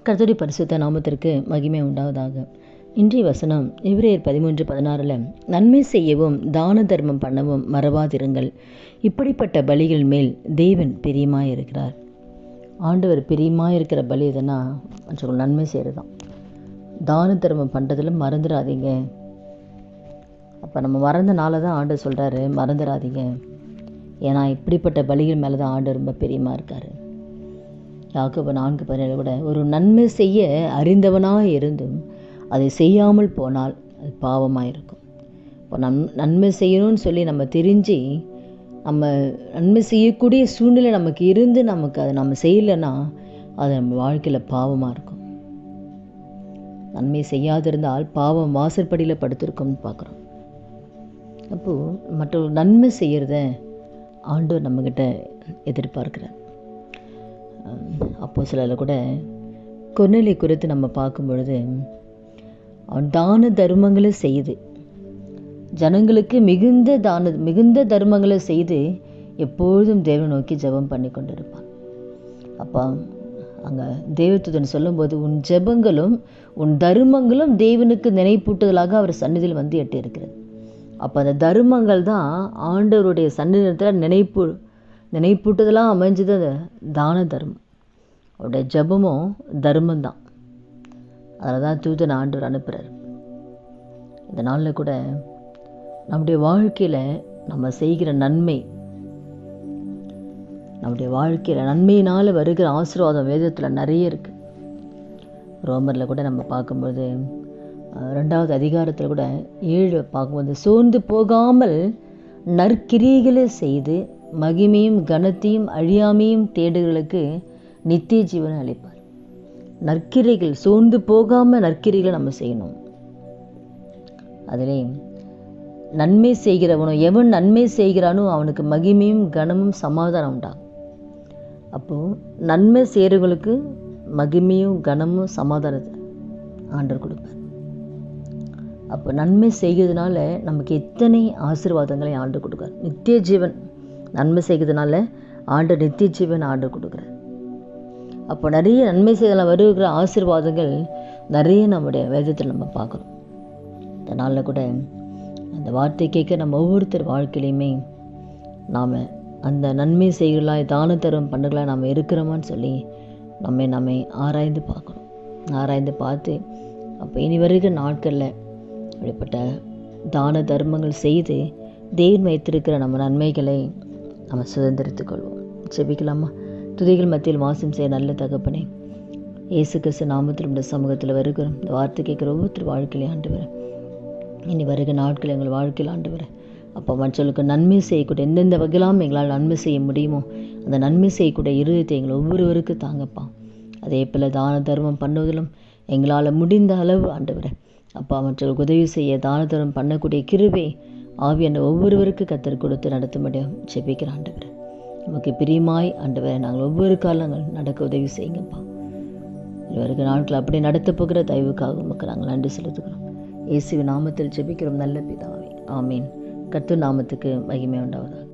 கர்த்தருடைய பரிசுத்த நாமத்திற்கு மகிமை உண்டாவதாக. இன்றைய வசனம் எபிரேயர் 13:16 நன்மை செய்யவும் தான தர்மம் பண்ணவும் மறவாதிருங்கள், இப்படிப்பட்ட பலிகள் மேல் தேவன் பிரியமாயிருக்கிறார். ஆண்டவர் பிரியமாயிருக்கிற பலி எதுனா மற்றவர்கள் நன்மை செய்கிறது தான். தான தர்மம் பண்ணுறதுல மறந்துடாதீங்க. அப்போ நம்ம மறந்தனால தான் ஆண்டவர் சொல்கிறாரு, மறந்துடாதீங்க. ஏன்னா இப்படிப்பட்ட பலிகள் மேலே தான் ஆண்டவர் ரொம்ப பிரியமாக இருக்கார். யாக்கோபு 4:17 கூட, ஒரு நன்மை செய்ய அறிந்தவனாக இருந்தும் அதை செய்யாமல் போனால் அது பாவமாக இருக்கும். இப்போ நன்மை செய்யணும்னு சொல்லி நம்ம தெரிஞ்சு நம்ம நன்மை செய்யக்கூடிய சூழ்நிலை நமக்கு இருந்து நமக்கு அதை நம்ம செய்யலைன்னா அது நம்ம வாழ்க்கையில் பாவமாக இருக்கும். நன்மை செய்யாதிருந்தால் பாவம் வாசற்படியில் படுத்திருக்கும்னு பார்க்குறோம். அப்போது மற்ற நன்மை செய்கிறத ஆண்டவர் நம்மக்கிட்ட எதிர்பார்க்கிறார். அப்போ சிலர் கூட கொர்நேலியை குறித்து நம்ம பார்க்கும் பொழுது, அவன் தான தர்மங்களை செய்து ஜனங்களுக்கு மிகுந்த தர்மங்களை செய்து எப்பொழுதும் தேவனை நோக்கி ஜெபம் பண்ணி கொண்டு இருப்பான். அப்போ அங்கே தேவதூதன் சொல்லும்போது, உன் ஜெபங்களும் உன் தர்மங்களும் தேவனுக்கு நினைப்பூட்டுதலாக அவர் சந்நிதியில் வந்து எட்டி இருக்கிறது. அப்போ அந்த தர்மங்கள் தான் ஆண்டவருடைய சந்நிதியில் நினைப்பூட்டுதலாக அமைஞ்சது. அந்த தான தர்மம் அவருடைய ஜபமும் தர்மந்தான். அதில் தான் தூதன் ஆண்டவர் அனுப்புகிறார். இந்த நாளில் கூட நம்முடைய வாழ்க்கையில் நம்ம செய்கிற நம்முடைய வாழ்க்கையில் நன்மையினால் வருகிற ஆசீர்வாதம் வேதத்தில் நிறைய இருக்குது. ரோமரில் கூட நம்ம பார்க்கும்போது 2வது அதிகாரத்தில் கூட 7 பார்க்கும்போது, சோர்ந்து போகாமல் நற்கிரியைகளை செய்து மகிமையும் கனத்தையும் அழியாமையும் தேடுகளுக்கு நித்திய ஜீவனை அளிப்பார். நற்கிரைகள், சோர்ந்து போகாமல் நற்கிரைகளை நம்ம செய்யணும். அதிலே நன்மை செய்கிறவனோ, எவன் நன்மை செய்கிறானோ அவனுக்கு மகிமையும் கனமும் சமாதானம் உண்டாகும். அப்போது நன்மை செய்கிறவங்களுக்கு மகிமையும் கனமும் சமாதானத்தை ஆண்டவர் கொடுப்பார். அப்போ நன்மை செய்கிறதுனால நமக்கு எத்தனை ஆசீர்வாதங்களை ஆண்டவர் கொடுக்குறார். நித்திய ஜீவன் நன்மை செய்கிறதுனால ஆண்டவர் நித்திய ஜீவன் ஆண்டவர் கொடுக்குறார். அப்போ நிறைய நன்மை செய்தனால் வருகிற ஆசீர்வாதங்கள் நிறைய நம்முடைய வேதத்தில் நம்ம பார்க்குறோம். அதனால் கூட அந்த வார்த்தை கேட்க நம்ம ஒவ்வொருத்தர் வாழ்க்கையிலையுமே நாம் அந்த நன்மை செய்களாய் தான தர்மம் பண்ணுகளாய் நாம் இருக்கிறோமான்னு சொல்லி நம்மை ஆராய்ந்து பார்க்கணும். ஆராய்ந்து பார்த்து அப்போ இனி வருகிற நாட்களில் அப்படிப்பட்ட தான தர்மங்கள் செய்து தேவன் வைத்திருக்கிற நம்ம நன்மைகளை நம்ம சுதந்திரித்துக் கொள்வோம். ஜெபிக்கலாமா? துதிகள் மத்தியில் வாசம் செய்ய நல்ல தகப்பனே, இயேசு கிறிஸ்து நாமத்தில் இந்த சமூகத்தில் வருகிறோம். இந்த வார்த்தை கேட்குற ஒவ்வொருத்தர் வாழ்க்கையிலே ஆண்டவரே, இனி வருகிற நாட்கள் எங்கள் வாழ்க்கையில் ஆண்டவரே, அப்போ மற்றவர்களுக்கு நன்மை செய்யக்கூடிய எந்தெந்த வகையிலாம் எங்களால் நன்மை செய்ய முடியுமோ அந்த நன்மை செய்யக்கூடிய இருதயத்தை எங்களை ஒவ்வொருவருக்கு தாங்கப்பா. அதே போல் தான தர்மம் பண்ணுவதிலும் எங்களால் முடிந்த அளவு ஆண்டவரே அப்பா மற்றவர்களுக்கு உதவி செய்ய தான தர்மம் பண்ணக்கூடிய கிருபை ஆவியான ஒவ்வொருவருக்கு கத்தர் கொடுத்து நடத்த முடியும் ஜெபிக்கிற ஆண்டவரே. நமக்கு பிரியமாய் ஆண்டவரே நாங்கள் ஒவ்வொரு காலங்கள் நடக்க உதவி செய்யுங்கப்பா. வருகிற நாட்கள் அப்படியே நடத்த போகிற தயவுக்காக உமக்கு நாங்கள் நன்றி செலுத்துக்கிறோம். இயேசுவின் நாமத்தில் ஜெபிக்கிறோம் நல்ல பிதாவே, ஆமீன். கர்த்தர் நாமத்துக்கு மகிமை உண்டாவதாக.